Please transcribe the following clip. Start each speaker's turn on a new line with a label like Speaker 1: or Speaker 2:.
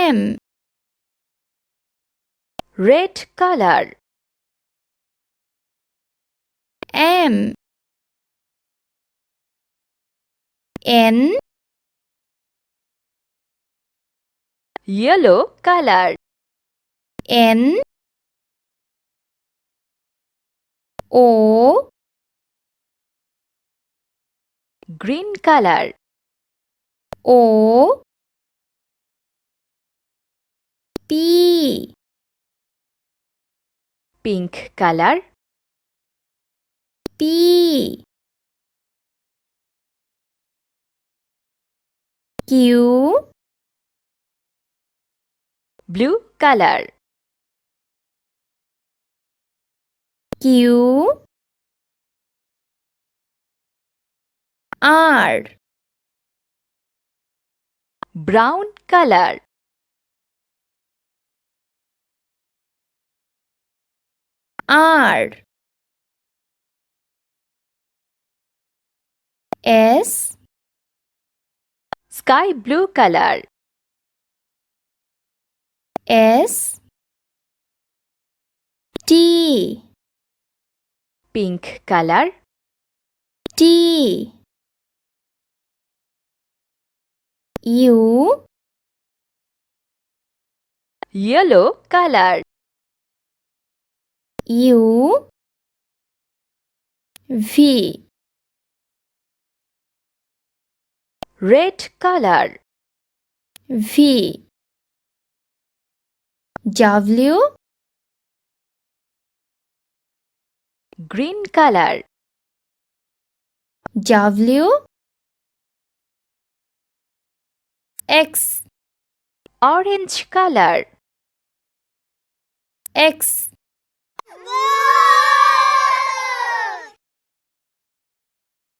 Speaker 1: M. Red color. M. N. Yellow color. N. O. Green color. O. P. Pink color. P. Q. Blue color. Q. R. Brown color. R. S. Sky blue color. S. T. Pink color. T. U. Yellow color. U. V. Red color. V. W. Green color. W. X. Orange color. X.